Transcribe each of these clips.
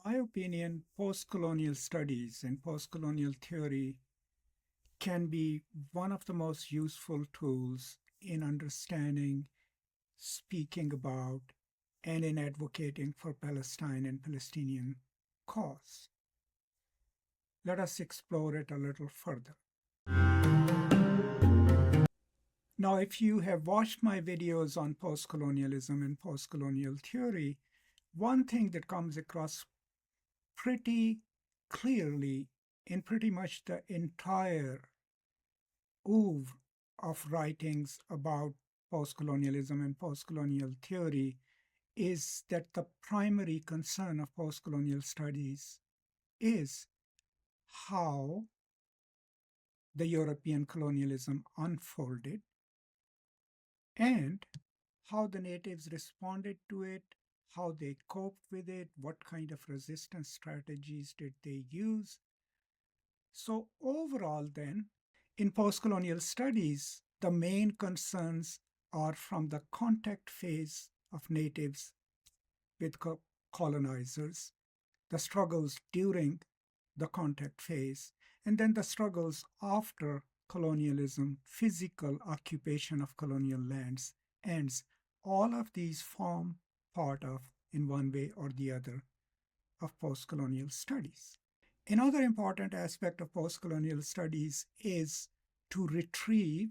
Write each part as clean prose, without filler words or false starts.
my opinion, postcolonial studies and postcolonial theory can be one of the most useful tools in understanding, speaking about, and in advocating for Palestine and Palestinian cause. Let us explore it a little further. Now, if you have watched my videos on postcolonialism and postcolonial theory, one thing that comes across pretty clearly in pretty much the entire oeuvre of writings about postcolonialism and postcolonial theory is that the primary concern of postcolonial studies is how the European colonialism unfolded and how the natives responded to it, how they coped with it, what kind of resistance strategies did they use. So, overall, then, in postcolonial studies, the main concerns are from the contact phase of natives with colonizers, the struggles during the contact phase, and then the struggles after colonialism, physical occupation of colonial lands ends. All of these form part of, in one way or the other, of postcolonial studies. Another important aspect of postcolonial studies is to retrieve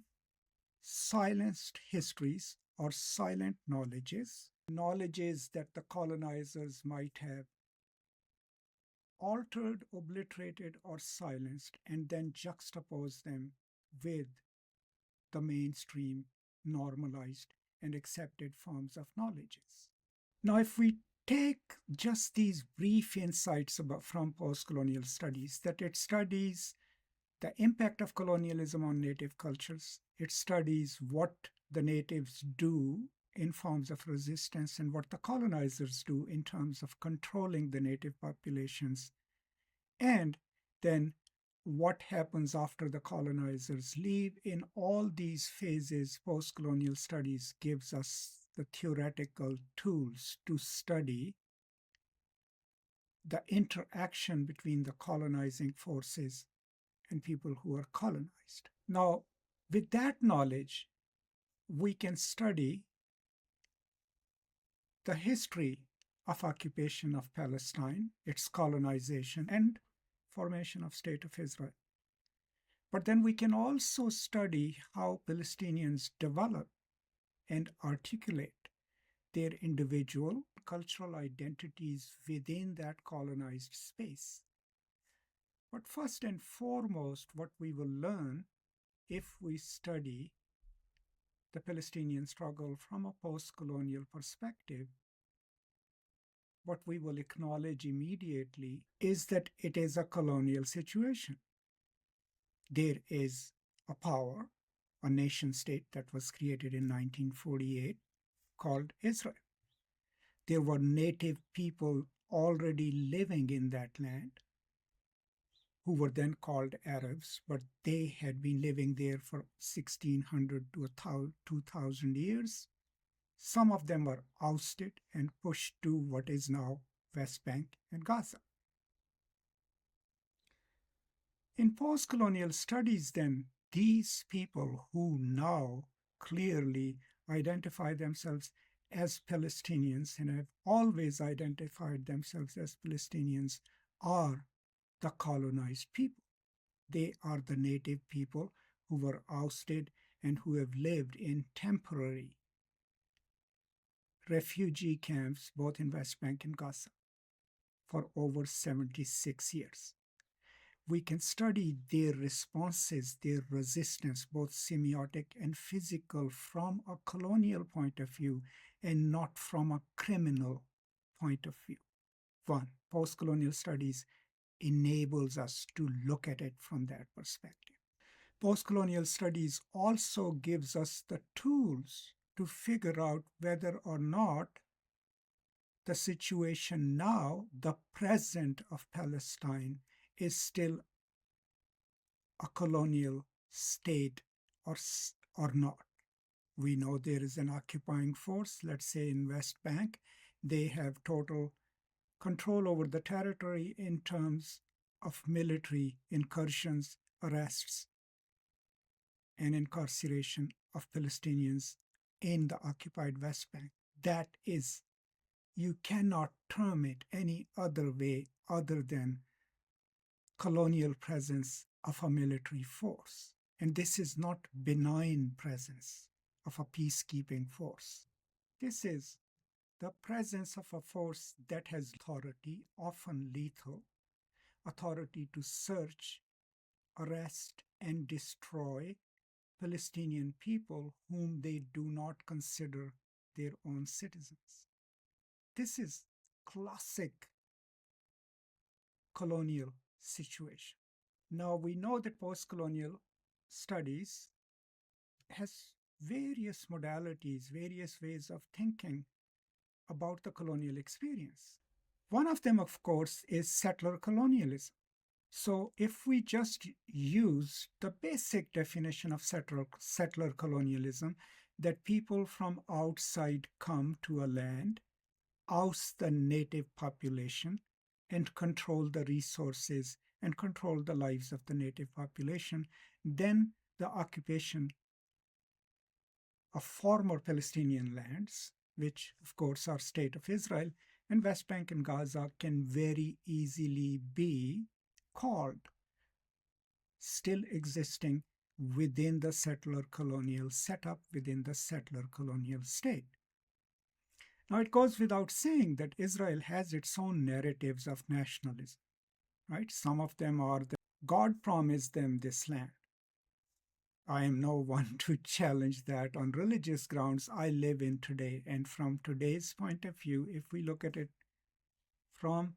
silenced histories or silent knowledges that the colonizers might have altered, obliterated, or silenced, and then juxtapose them with the mainstream, normalized, and accepted forms of knowledges. Now, if we take just these brief insights from postcolonial studies, that it studies the impact of colonialism on native cultures, it studies what the natives do in forms of resistance and what the colonizers do in terms of controlling the native populations, and then what happens after the colonizers leave. In all these phases, postcolonial studies gives us the theoretical tools to study the interaction between the colonizing forces and people who are colonized. Now, with that knowledge, we can study the history of occupation of Palestine, its colonization, and formation of State of Israel. But then we can also study how Palestinians develop and articulate their individual cultural identities within that colonized space. But first and foremost, what we will learn if we study the Palestinian struggle from a post-colonial perspective, what we will acknowledge immediately is that it is a colonial situation. There is a power, a nation state that was created in 1948 called Israel. There were native people already living in that land who were then called Arabs, but they had been living there for 1600 to 2000 years. Some of them were ousted and pushed to what is now West Bank and Gaza. In post-colonial studies, then, these people who now clearly identify themselves as Palestinians and have always identified themselves as Palestinians are the colonized people. They are the native people who were ousted and who have lived in temporary refugee camps, both in West Bank and Gaza, for over 76 years. We can study their responses, their resistance, both semiotic and physical, from a colonial point of view and not from a criminal point of view. One, post-colonial studies enables us to look at it from that perspective. Post-colonial studies also gives us the tools to figure out whether or not the situation now, the present of Palestine, is still a colonial state or not. We know there is an occupying force, let's say in West Bank. They have total control over the territory in terms of military incursions, arrests, and incarceration of Palestinians in the occupied West Bank. That is, you cannot term it any other way other than colonial presence of a military force. And this is not benign presence of a peacekeeping force. This is the presence of a force that has authority, often lethal, authority to search, arrest, and destroy Palestinian people whom they do not consider their own citizens. This is classic colonial situation. Now we know that postcolonial studies has various modalities, various ways of thinking about the colonial experience. One of them, of course, is settler colonialism. So if we just use the basic definition of settler colonialism, that people from outside come to a land, oust the native population, and control the resources and control the lives of the native population, then the occupation of former Palestinian lands, which of course are State of Israel, and West Bank and Gaza can very easily be called still existing within the settler colonial setup, within the settler colonial state. Now, it goes without saying that Israel has its own narratives of nationalism, right? Some of them are that God promised them this land. I am no one to challenge that on religious grounds. I live in today. And from today's point of view, if we look at it from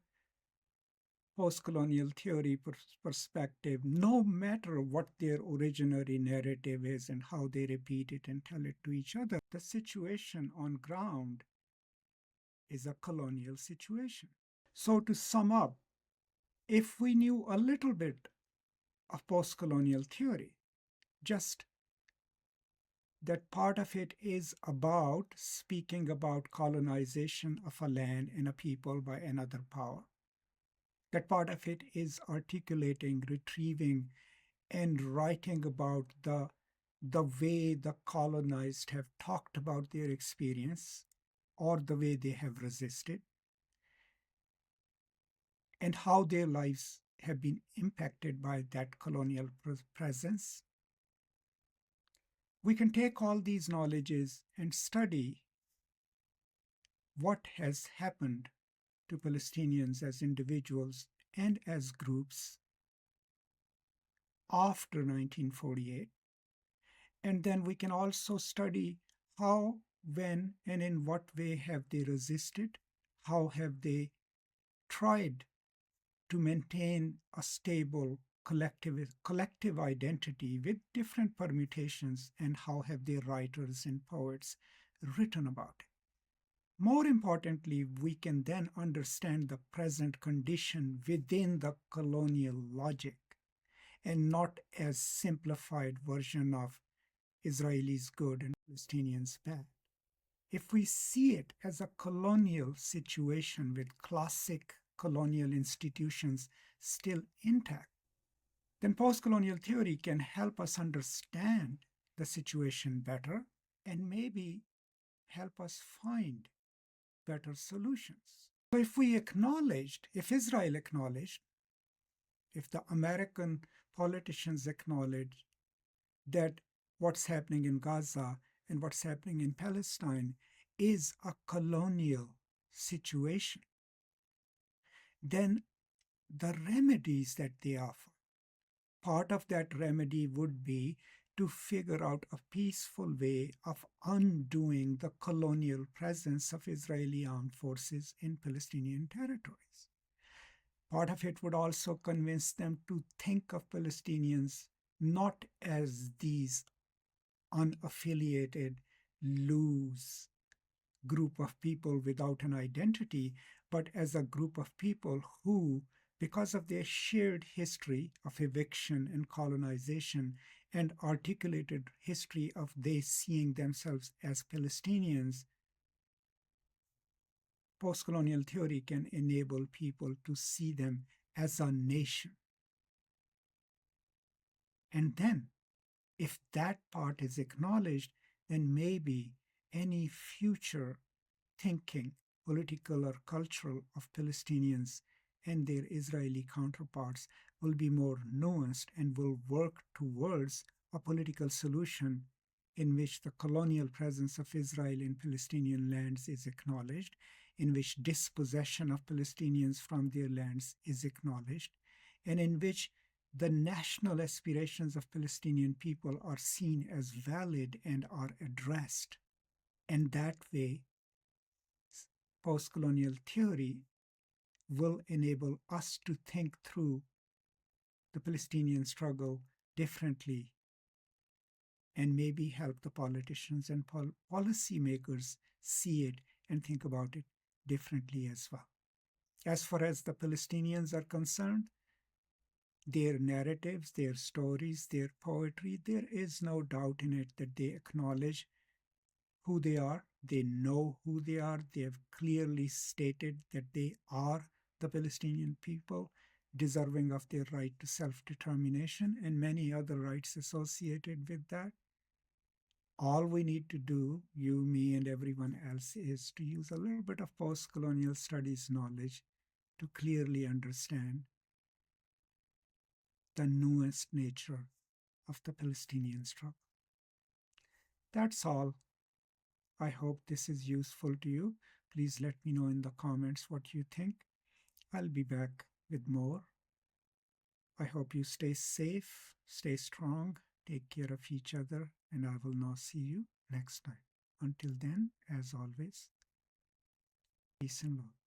postcolonial theory perspective, no matter what their originary narrative is and how they repeat it and tell it to each other, the situation on ground is a colonial situation. So to sum up, if we knew a little bit of postcolonial theory, just that part of it is about speaking about colonization of a land and a people by another power. That part of it is articulating, retrieving, and writing about the way the colonized have talked about their experience or the way they have resisted, and how their lives have been impacted by that colonial presence. We can take all these knowledges and study what has happened to Palestinians as individuals and as groups after 1948. And then we can also study how, when, and in what way have they resisted, how have they tried to maintain a stable collective identity with different permutations, and how have their writers and poets written about it. More importantly, we can then understand the present condition within the colonial logic, and not as simplified version of Israelis good and Palestinians bad. If we see it as a colonial situation with classic colonial institutions still intact, then postcolonial theory can help us understand the situation better and maybe help us find better solutions. So if Israel acknowledged, if the American politicians acknowledge that what's happening in Gaza and what's happening in Palestine is a colonial situation, then the remedies that they offer, part of that remedy would be to figure out a peaceful way of undoing the colonial presence of Israeli armed forces in Palestinian territories. Part of it would also convince them to think of Palestinians not as these unaffiliated, loose group of people without an identity, but as a group of people who, because of their shared history of eviction and colonization and articulated history of they seeing themselves as Palestinians, Postcolonial theory can enable people to see them as a nation. And then, if that part is acknowledged, then maybe any future thinking, political or cultural, of Palestinians and their Israeli counterparts will be more nuanced and will work towards a political solution in which the colonial presence of Israel in Palestinian lands is acknowledged, in which dispossession of Palestinians from their lands is acknowledged, and in which the national aspirations of Palestinian people are seen as valid and are addressed. And that way, postcolonial theory will enable us to think through the Palestinian struggle differently and maybe help the politicians and policymakers see it and think about it differently as well. As far as the Palestinians are concerned, their narratives, their stories, their poetry, there is no doubt in it that they acknowledge who they are. They know who they are. They have clearly stated that they are the Palestinian people, deserving of their right to self-determination and many other rights associated with that. All we need to do, you, me, and everyone else, is to use a little bit of post-colonial studies knowledge to clearly understand the nuanced nature of the Palestinian struggle. That's all. I hope this is useful to you. Please let me know in the comments what you think. I'll be back with more. I hope you stay safe, stay strong, take care of each other, and I will now see you next time. Until then, as always, peace and love.